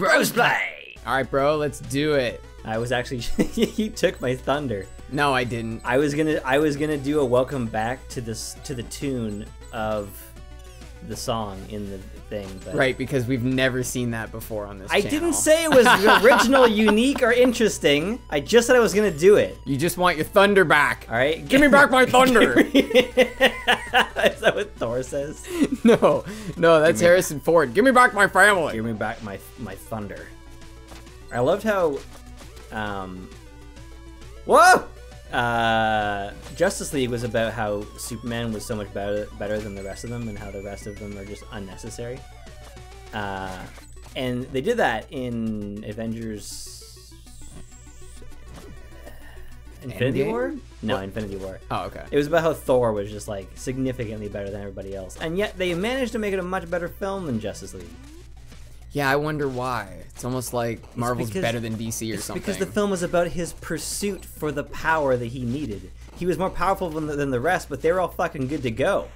Brosplay! Alright, bro, let's do it. I was actually you took my thunder. No, I didn't. I was gonna do a welcome back to the tune of the song in the thing. But Right, because we've never seen that before on this channel. I didn't say it was original, unique, or interesting. I just said I was gonna do it. You just want your thunder back. All right, Give me back my thunder. Is that what Thor says? No, that's Harrison Ford. Give me back my family. Give me back my thunder. I loved how, whoa! Justice League was about how Superman was so much better than the rest of them, and how the rest of them are just unnecessary. And they did that in Avengers Infinity War? No, What? Infinity War. Oh, okay. It was about how Thor was just like significantly better than everybody else, and yet they managed to make it a much better film than Justice League. Yeah, I wonder why. It's almost like Marvel's better than DC or something. Because the film was about his pursuit for the power that he needed. He was more powerful than the rest, but they were all fucking good to go.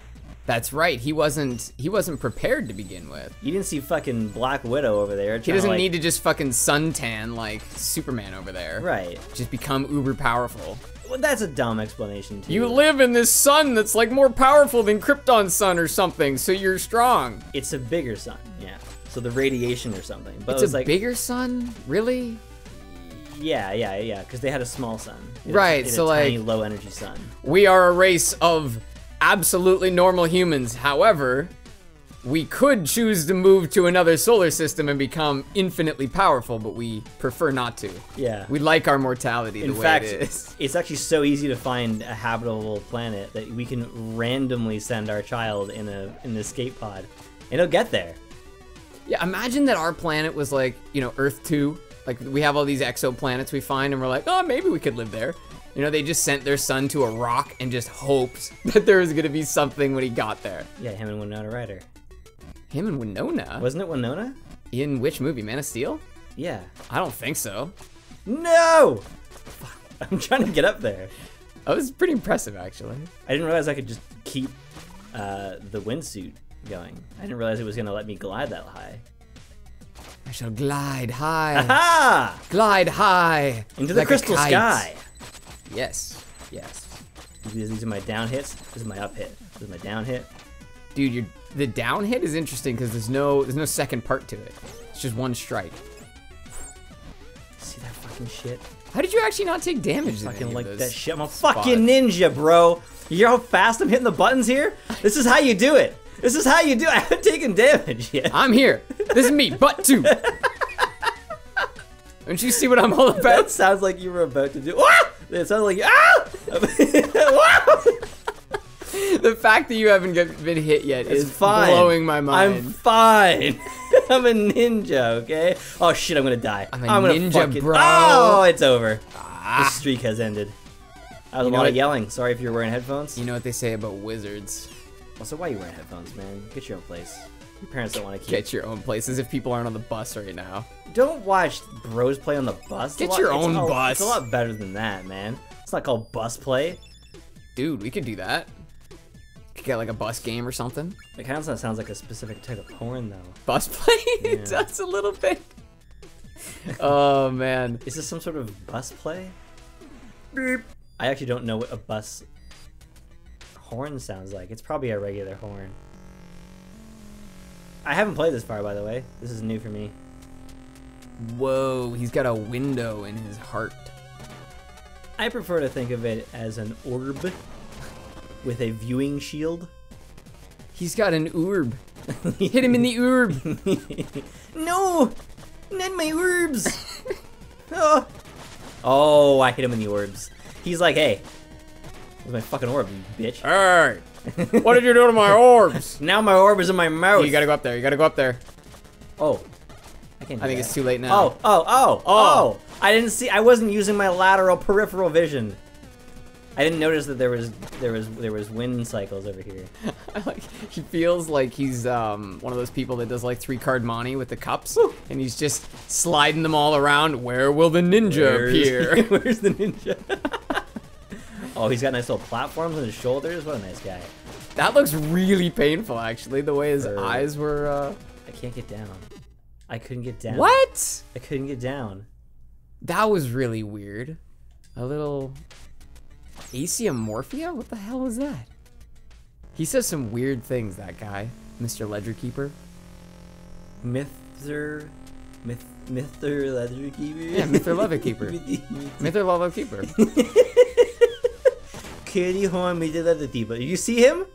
That's right. He wasn't prepared to begin with. You didn't see fucking Black Widow over there. He doesn't need to just fucking suntan like Superman over there. Right. Just become uber powerful. Well, that's a dumb explanation too. You live in this sun that's like more powerful than Krypton's sun or something, so you're strong. It's a bigger sun, yeah. So the radiation or something. But It's a like, bigger sun? Really? Yeah, because they had a small sun. Right, so like tiny, low energy sun. We are a race of absolutely normal humans. However, we could choose to move to another solar system and become infinitely powerful, but we prefer not to. Yeah. We like our mortality the way it is. It's actually so easy to find a habitable planet that we can randomly send our child in an escape pod, and it'll get there. Yeah, imagine that our planet was like, you know, Earth 2. Like, we have all these exoplanets we find, and we're like, oh, maybe we could live there. You know, they just sent their son to a rock and just hoped that there was gonna be something when he got there. Yeah, him and Winona Ryder. Him and Winona? Wasn't it Winona? In which movie, Man of Steel? Yeah. I don't think so. No! I'm trying to get up there. That was pretty impressive, actually. I didn't realize I could just keep the windsuit going. I didn't realize it was gonna let me glide that high. I shall glide high. Aha! Glide high. Into the like a crystal kite. sky. Yes, yes. These are my down hits. This is my up hit. This is my down hit. Dude, the down hit is interesting because there's no second part to it. It's just one strike. See that fucking shit? How did you actually not take damage? I fucking like those that shit. I'm a spots? fucking ninja, bro. You hear how fast I'm hitting the buttons here? This is how you do it. This is how you do it. I haven't taken damage yet. I'm here. This is me, butt 2. Don't you see what I'm all about? That sounds like you were about to do. Ah! It sounds like The fact that you haven't been hit yet is fine. blowing my mind. I'm fine. I'm a ninja, okay? Oh shit, I'm gonna die. I'm a gonna ninja, fucking... bro. Oh, it's over. The streak has ended. That was a lot what? of yelling. Sorry if you're wearing headphones. You know what they say about wizards. Also, why are you wearing headphones, man? Get your own place. Your parents don't want to keep... Get your own place, as if people aren't on the bus right now. Don't watch bros play on the bus. Get your own bus. It's a lot better than that, man. It's not called bus play. Dude, we could do that. Could get like a bus game or something. It kind of sounds like a specific type of porn, though. Bus play? Yeah. It does a little bit. Oh, man. Is this some sort of bus play? Beep. I actually don't know what a bus horn sounds like. It's probably a regular horn. I haven't played this far, by the way. This is new for me. Whoa, he's got a window in his heart. I prefer to think of it as an orb with a viewing shield. He's got an orb. Hit him in the orb. No! Not my orbs! Oh, I hit him in the orbs. He's like, hey, where's my fucking orb, you bitch? Hey, what did you do to my orbs? Now my orb is in my mouth. You gotta go up there, you gotta go up there. Oh. I can't do I think that. it's too late now. Oh. I didn't see, I wasn't using my lateral peripheral vision. I didn't notice that there was wind cycles over here. He feels like he's one of those people that does like 3-card money with the cups, and he's just sliding them all around. Where will the ninja appear? Where's the ninja? Oh, he's got nice little platforms on his shoulders. What a nice guy. That looks really painful, actually. The way his eyes were. I can't get down. I couldn't get down. What? I couldn't get down. That was really weird. A little Aciomorphia? What the hell is that? He says some weird things, that guy, Mr. Ledger Keeper. Mr. Leather Keeper? Yeah, Mr. Leather Keeper. Mr. Leather Keeper. Kitty Horn Mr. Leather Keeper. Did you see him?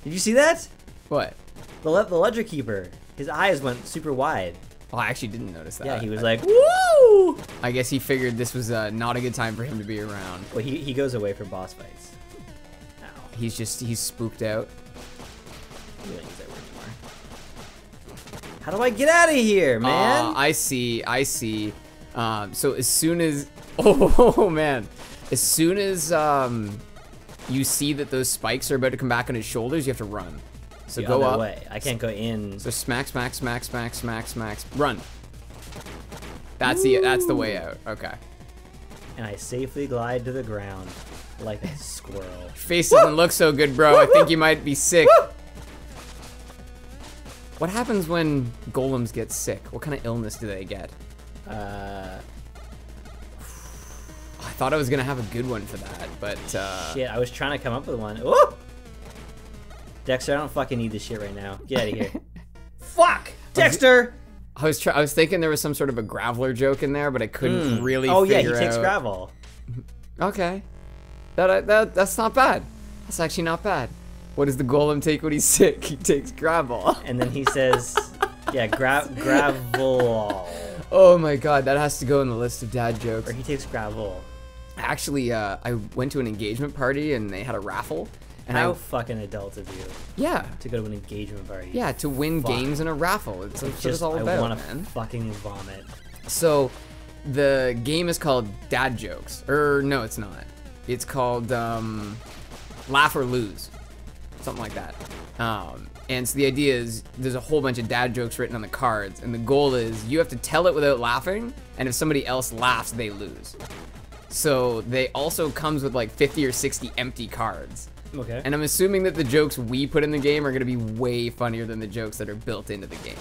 Did you see that? What? The Ledger Keeper. His eyes went super wide. Oh, I actually didn't notice that. Yeah, he was like, woo! I guess he figured this was not a good time for him to be around. Well, he goes away for boss fights. Ow. He's spooked out. We don't use that word anymore. How do I get out of here, man? I see. So as soon as, oh man, as soon as you see that those spikes are about to come back on his shoulders, you have to run. So go up. Way. I can't go in. So smack, run. That's the way out. Okay. And I safely glide to the ground like a squirrel. Face doesn't look so good, bro. I think you might be sick. What happens when golems get sick? What kind of illness do they get? I thought I was gonna have a good one for that, but shit, I was trying to come up with one. Ooh! Dexter, I don't fucking need this shit right now. Get out of here. Fuck! Dexter! I was thinking there was some sort of a graveler joke in there, but I couldn't really figure out. Oh yeah, he takes gravel. Okay. That's not bad. That's actually not bad. What does the golem take when he's sick? He takes gravel. And then he says, yeah, gravel. Oh my god, that has to go in the list of dad jokes. Or he takes gravel. Actually, I went to an engagement party and they had a raffle. And How fucking adult of you. Yeah. To go to an engagement party. Yeah, to win games in a raffle. It's what it's all about, I want man. to fucking vomit. So, the game is called Dad Jokes. No, it's not. It's called Laugh or Lose. Something like that. And so the idea is there's a whole bunch of dad jokes written on the cards. And the goal is you have to tell it without laughing. And if somebody else laughs, they lose. So, they also comes with like 50 or 60 empty cards. Okay. And I'm assuming that the jokes we put in the game are going to be way funnier than the jokes that are built into the game.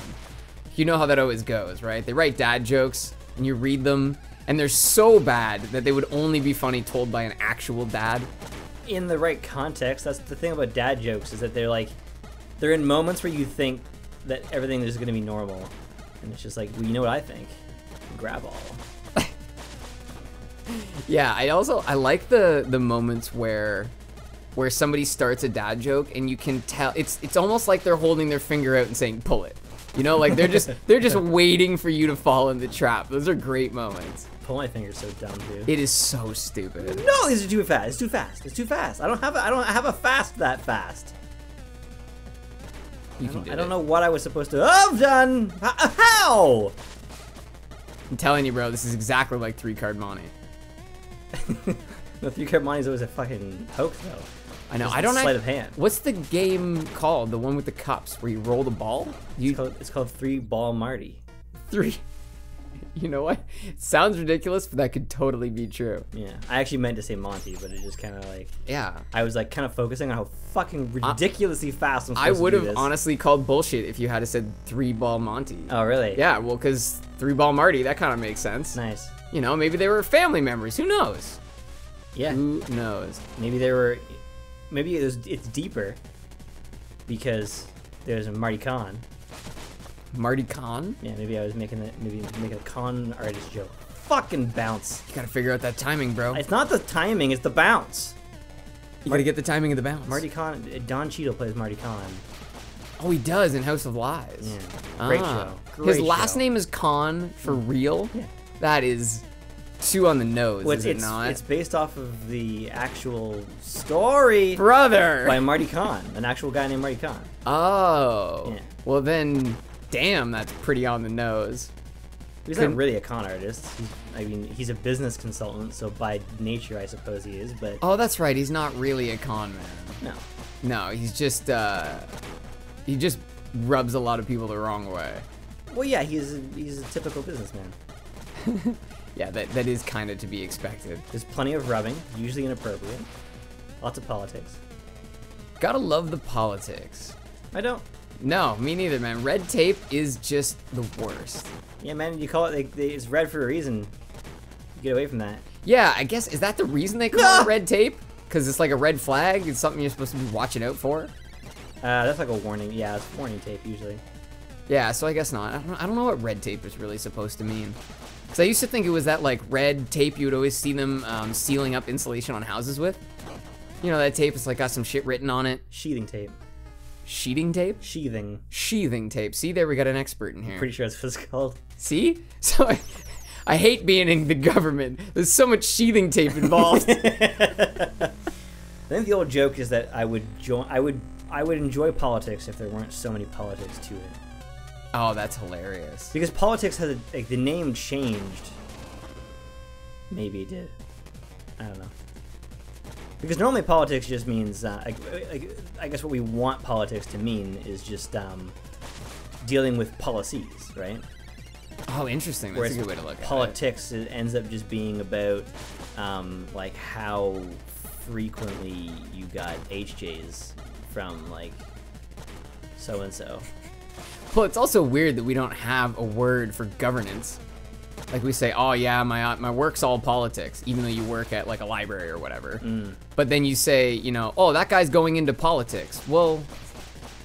You know how that always goes, right? They write dad jokes, and you read them, and they're so bad that they would only be funny told by an actual dad. In the right context, that's the thing about dad jokes, is that they're in moments where you think that everything is going to be normal. And it's just like, well, you know what I think? Grab all. Yeah, I like the moments where somebody starts a dad joke and you can tell it's almost like they're holding their finger out and saying pull it. You know, like they're just waiting for you to fall in the trap. Those are great moments. Pull my finger's so dumb, dude. It is so stupid. No, these are too fast. It's too fast. It's too fast. I don't have a fast that fast. I don't know what I was supposed to have done. How? I'm telling you, bro, this is exactly like 3-card Monty. No, 3-card Monty is always a fucking hoax, though. I know. Just I don't know. sleight of hand. What's the game called? The one with the cups where you roll the ball? It's called 3-Ball Marty. 3. You know what? It sounds ridiculous, but that could totally be true. Yeah, I actually meant to say Monty, but it just kind of like. Yeah. I was like kind of focusing on how fucking ridiculously fast I'm supposed to do this. I would have honestly called bullshit if you had said 3-Ball Monty. Oh, really? Yeah, well, because 3-Ball Marty, that kind of makes sense. Nice. You know, maybe they were family members. Who knows? Yeah. Who knows? Maybe they were. Maybe it's deeper because there's a Marty Con. Marty Con? Yeah, maybe I was making a con artist joke. Fucking bounce. You gotta figure out that timing, bro. It's not the timing, it's the bounce. You gotta get the timing of the bounce. Marty Con, Don Cheadle plays Marty Con. Oh, he does in House of Lies. Yeah. Great show. His last name is Con for real? Yeah. That is too on the nose, well, is it not? It's based off of the actual story. Brother! By Marty Con, an actual guy named Marty Con. Oh. Yeah. Well then, damn, that's pretty on the nose. He's not really a con artist. He's a business consultant, so by nature, I suppose he is, but... Oh, that's right, he's not really a con man. No. No, he's just, he just rubs a lot of people the wrong way. Well, yeah, he's a typical businessman. Yeah, that is kind of to be expected. There's plenty of rubbing, usually inappropriate. Lots of politics. Gotta love the politics. I don't. No, me neither, man. Red tape is just the worst. Yeah, man, you call it, it's red for a reason. Get away from that. Yeah, I guess, is that the reason they call it red tape? Because it's like a red flag? It's something you're supposed to be watching out for? That's like a warning. Yeah, it's warning tape usually. Yeah, so I guess not. I don't know what red tape is really supposed to mean. Because I used to think it was that like red tape you would always see them sealing up insulation on houses with. You know, that tape is like got some shit written on it. Sheathing tape. Sheeting tape? Sheathing. Sheathing tape. See, there we got an expert in here. Pretty sure that's what it's called. See? So I hate being in the government. There's so much sheathing tape involved. I think the old joke is that I would enjoy politics if there weren't so many politics to it. Oh, that's hilarious. Because politics has like the name changed. Maybe it did. I don't know. Because normally politics just means I guess what we want politics to mean is just dealing with policies, right? Oh, interesting. That's a good way to look at it. Politics ends up just being about like how frequently you got HJs from like so and so. Well, it's also weird that we don't have a word for governance. Like we say, oh yeah, my work's all politics, even though you work at like a library or whatever. But then you say, you know, oh, that guy's going into politics. Well,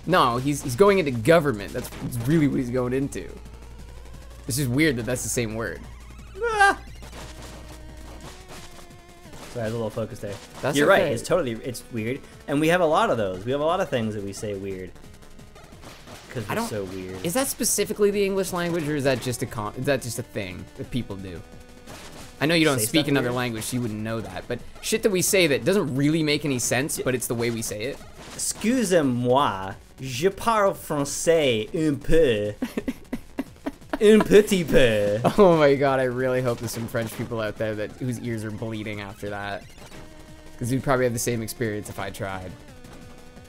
no, he's going into government. That's really what he's going into. It's just weird that that's the same word. Ah! Sorry, I was a little focused there. That's You're okay. right. It's weird, and we have a lot of those. We have a lot of things that we say weird because we're so weird. Is that specifically the English language, or is that just a thing that people do? I know you don't speak another language, so you wouldn't know that. But shit that we say that doesn't really make any sense, but it's the way we say it. Excusez-moi, je parle français un peu. Un petit peu. Oh my god, I really hope there's some French people out there whose ears are bleeding after that. Because we'd probably have the same experience if I tried.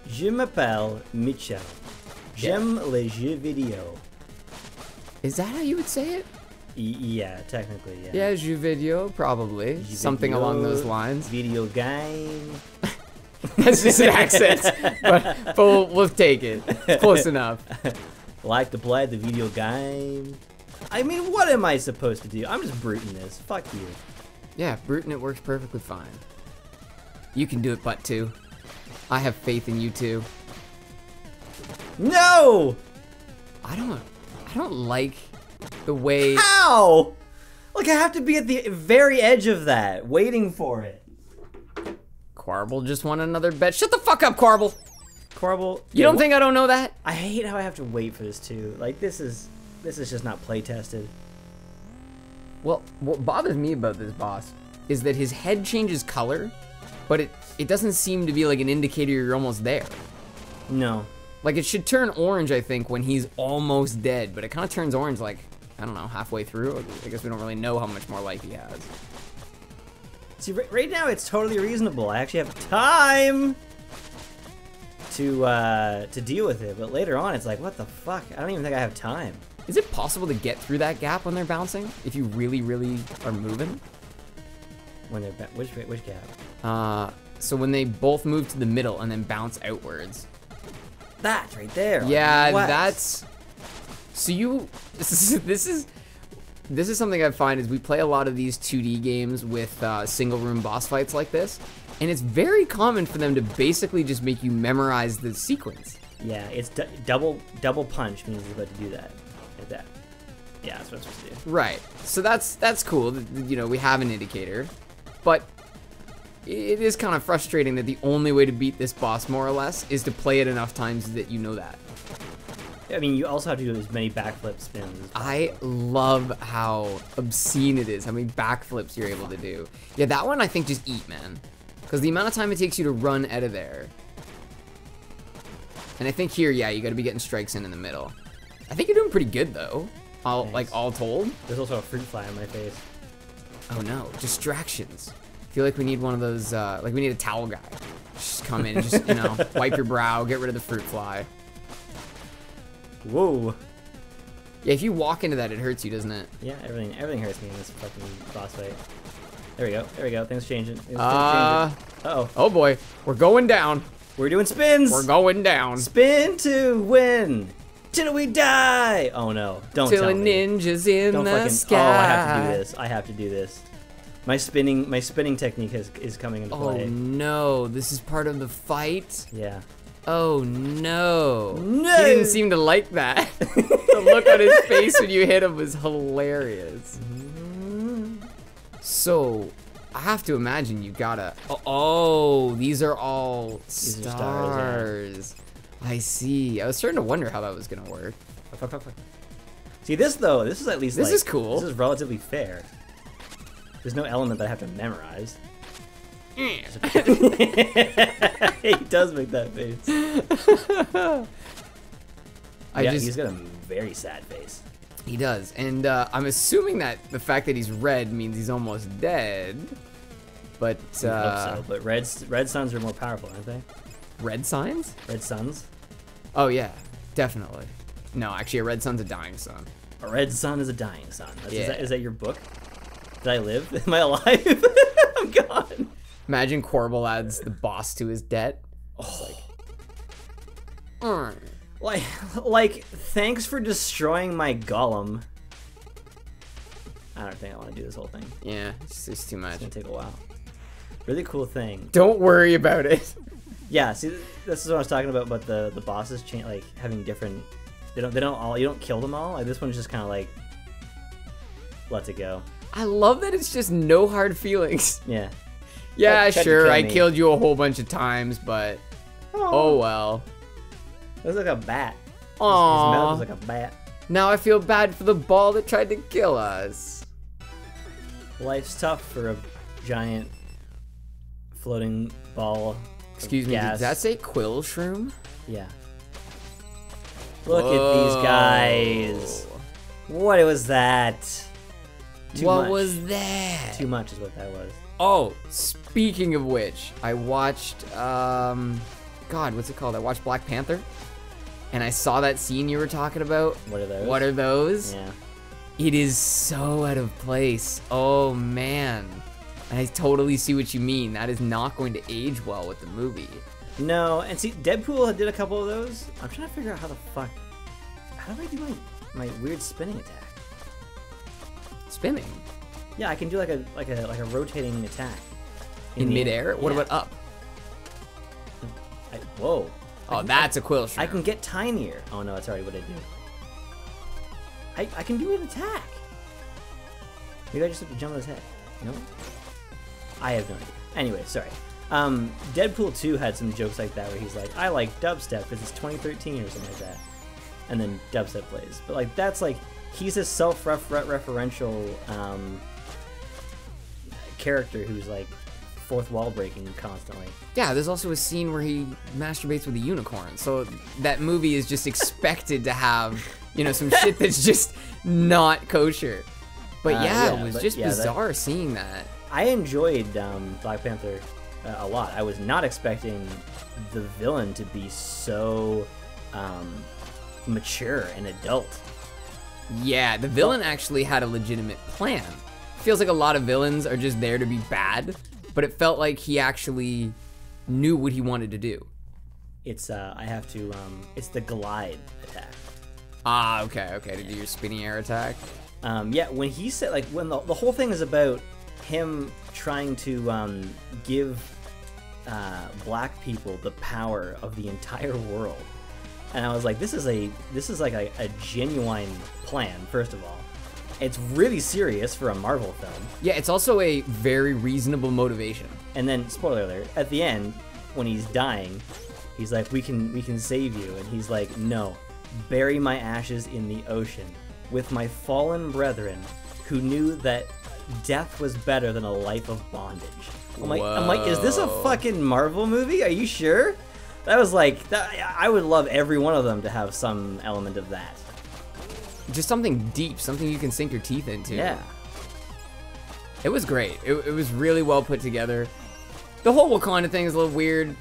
Je m'appelle Michel. J'aime les jeux vidéo. Is that how you would say it? Yeah, technically, yeah. Yeah, jeux vidéo, probably. Jeux Something vidéo, along those lines. Video game. That's just an accent. But we'll take it. It's close enough. Like to play the video game. I mean, what am I supposed to do? I'm just bruting this. Fuck you. Yeah, bruting it works perfectly fine. You can do it, butt too. I have faith in you too. No! I don't like the way. How? Like, I have to be at the very edge of that, waiting for it. Quarble just won another bet. Shut the fuck up, Quarble. Quarble. You don't think I don't know that? I hate how I have to wait for this too. Like, this is just not play tested. Well, what bothers me about this boss is that his head changes color, but it doesn't seem to be like an indicator you're almost there. No. Like, it should turn orange, I think, when he's almost dead, but it kind of turns orange, like, I don't know, halfway through. I guess we don't really know how much more life he has. See, right now it's totally reasonable. I actually have time to deal with it, but later on it's like, what the fuck? I don't even think I have time. Is it possible to get through that gap when they're bouncing? If you really, really are moving? When they're which gap? So when they both move to the middle and then bounce outwards. That right there. Yeah, what? that's. So you. This is something I find is we play a lot of these 2D games with single room boss fights like this, and it's very common for them to basically just make you memorize the sequence. Yeah, it's double punch means you're about to do that. Like that. Yeah, that's what I'm supposed to do. Right. So that's cool. You know, we have an indicator, but it is kind of frustrating that the only way to beat this boss, more or less, is to play it enough times that you know that. I mean, you also have to do as many backflip spins as possible. I love how obscene it is, how many backflips you're able to do. Yeah, that one I think just eat, man. Because the amount of time it takes you to run out of there. And I think here, yeah, you gotta be getting strikes in the middle. I think you're doing pretty good, though. Like, all told. There's also a fruit fly on my face. Oh no, distractions. I feel like we need one of those, like we need a towel guy. Just come in and just, you know, wipe your brow, get rid of the fruit fly. Whoa. Yeah, if you walk into that, it hurts you, doesn't it? Yeah, everything hurts me in this fucking boss fight. There we go. Things changing. Uh-oh. Uh-oh. Oh boy, we're going down. We're doing spins. We're going down. Spin to win. Till we die. Oh no! Don't Till tell a me. ninja's in Don't the fucking. sky. Oh, I have to do this. I have to do this. My spinning technique is coming into play. Oh no! This is part of the fight. Yeah. Oh no! No! He didn't seem to like that. The look on his face when you hit him was hilarious. So, I have to imagine you gotta. Oh, these are all These are stars. I see. I was starting to wonder how that was gonna work. Fuck. See this though. This is at least. This like, is cool. This is relatively fair. There's no element that I have to memorize. He does make that face. He's got a very sad face. He does, and I'm assuming that the fact that he's red means he's almost dead. But I hope so. But red suns are more powerful, aren't they? red signs? Red suns. Oh yeah, definitely. No, actually, a red sun's a dying sun. A red sun is a dying sun. Yeah. Is that your book? Did I live? Am I alive? I'm gone. Imagine Corbel adds the boss to his debt. Like, thanks for destroying my golem. I don't think I want to do this whole thing. Yeah, it's too much. It's gonna take a while. Really cool thing. Don't worry about it. Yeah, see, this is what I was talking about the bosses like having different. They don't all. You don't kill them all. Like this one's just kind of like lets it go. I love that it's just no hard feelings. Yeah. Yeah, Tried to sure, kill I me. killed you a whole bunch of times, but oh well. It was like a bat. His Aww. mouth was like a bat. Now I feel bad for the ball that tried to kill us. Life's tough for a giant floating ball. of Excuse me, gas. did that say quill shroom? Yeah. Look at these guys. What was that? Too What much. was that? Too much is what that was. Oh, speaking of which, I watched, God, what's it called? I watched Black Panther, and I saw that scene you were talking about. What are those? What are those? Yeah. It is so out of place. Oh, man. I totally see what you mean. That is not going to age well with the movie. No, and see, Deadpool did a couple of those. I'm trying to figure out how the fuck. How do I do my weird spinning attack? Spinning? Yeah, I can do like a rotating attack. In the midair? air. What Yeah. about up? Whoa. Oh, that's a quill shroom. I can get tinier. Oh no, that's already what I do. I can do an attack. Maybe I just have to jump on his head. No? I have no idea. Anyway, sorry. Deadpool 2 had some jokes like that where he's like, I like dubstep because it's 2013 or something like that. And then dubstep plays. But like that's like, he's a self-referential character who's like fourth wall breaking constantly. Yeah, there's also a scene where he masturbates with a unicorn. So that movie is just expected to have, you know, some shit that's just not kosher. But yeah, it was just bizarre seeing that. I enjoyed Black Panther a lot. I was not expecting the villain to be so mature and adult. Yeah, the villain actually had a legitimate plan. Feels like a lot of villains are just there to be bad, but it felt like he actually knew what he wanted to do. It's I have to it's the glide attack. Ah, okay, to do your spinning air attack. Yeah, when he said like when the whole thing is about him trying to give black people the power of the entire world, and I was like, this is like a genuine plan. First of all, it's really serious for a Marvel film. Yeah, it's also a very reasonable motivation. And then, spoiler alert, at the end, when he's dying, he's like, we can save you. And he's like, no, bury my ashes in the ocean with my fallen brethren who knew that death was better than a life of bondage. I'm like, is this a fucking Marvel movie? Are you sure? That was like, I would love every one of them to have some element of that. Just something deep, something you can sink your teeth into. Yeah. It was great. It was really well put together. The whole Wakanda thing is a little weird.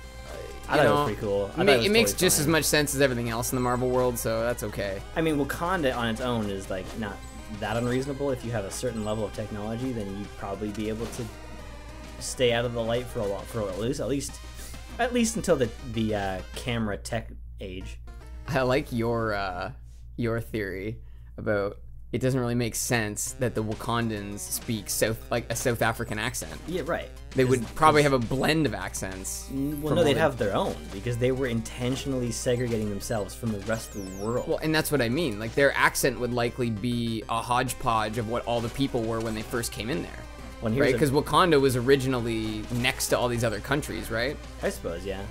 I thought it was pretty cool. It makes just as much sense as everything else in the Marvel world, so that's okay. I mean, Wakanda on its own is like not that unreasonable. If you have a certain level of technology, then you'd probably be able to stay out of the light for at least At least until the camera tech age. I like your theory about it doesn't really make sense that the Wakandans speak a South African accent. Yeah, right. They would probably have a blend of accents. Well, no, they'd have their own because they were intentionally segregating themselves from the rest of the world. Well, and that's what I mean. Like, their accent would likely be a hodgepodge of what all the people were when they first came in there. Well, right? Because Wakanda was originally next to all these other countries, right? I suppose, yeah.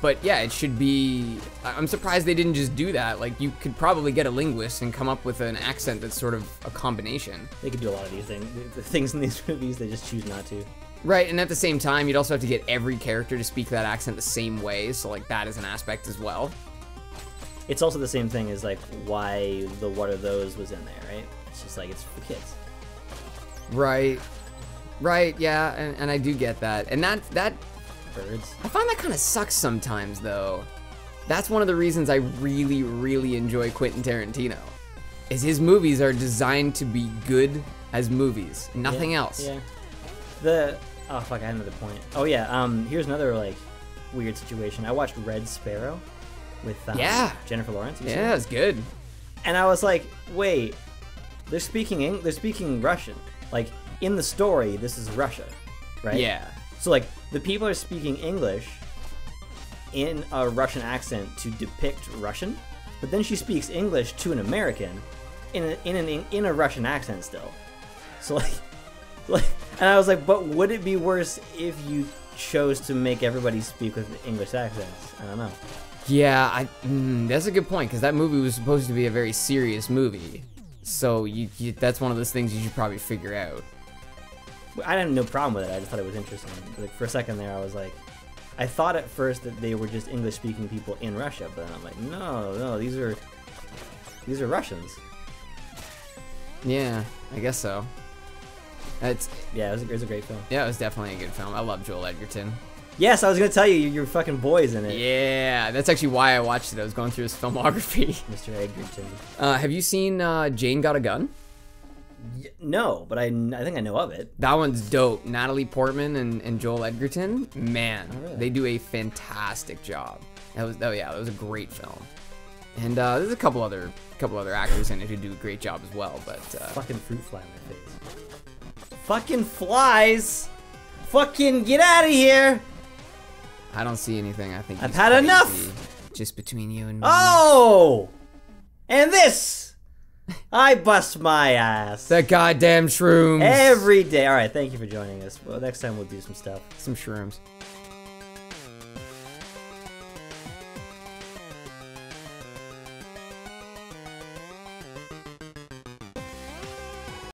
But yeah, it should be. I'm surprised they didn't just do that. Like, you could probably get a linguist and come up with an accent that's sort of a combination. They could do a lot of these things. The things in these movies, they just choose not to. Right, and at the same time, you'd also have to get every character to speak that accent the same way, so like that is an aspect as well. It's also the same thing as like why the What Are Those was in there, right? It's just like it's for kids. Right, yeah, and I do get that. And that Birds. I find that kind of sucks sometimes, though. That's one of the reasons I really, really enjoy Quentin Tarantino, is his movies are designed to be good as movies, nothing else. Yeah. Oh fuck, I had another point. Oh yeah, here's another like weird situation. I watched Red Sparrow with Jennifer Lawrence. Yeah, it's good. And I was like, wait, they're speaking Russian. Like in the story, this is Russia, right? Yeah. So like the people are speaking English in a Russian accent to depict Russian, but then she speaks English to an American in a Russian accent still. So like, and I was like, but would it be worse if you chose to make everybody speak with English accents? I don't know. Yeah, that's a good point, because that movie was supposed to be a very serious movie. So that's one of those things you should probably figure out. I had no problem with it. I just thought it was interesting. Like for a second there, I was like, I thought at first that they were just English-speaking people in Russia, but then I'm like, no, these are Russians. Yeah, I guess so. It was a great film. Yeah, it was definitely a good film. I love Joel Edgerton. Yes, I was gonna tell you, your fucking boy's in it. Yeah, that's actually why I watched it. I was going through his filmography. Mr. Edgerton. Have you seen Jane Got a Gun? No, but I think I know of it. That one's dope. Natalie Portman and Joel Edgerton, man, really? They do a fantastic job. That was a great film. And there's a couple other actors in it who do a great job as well. But fucking fruit fly in my face. Fucking flies! Fucking get out of here! I don't see anything. I think I've had enough. Just between you and me. Oh, and this. I bust my ass. The goddamn shrooms. Every day. All right, thank you for joining us. Well, next time we'll do some stuff. Some shrooms.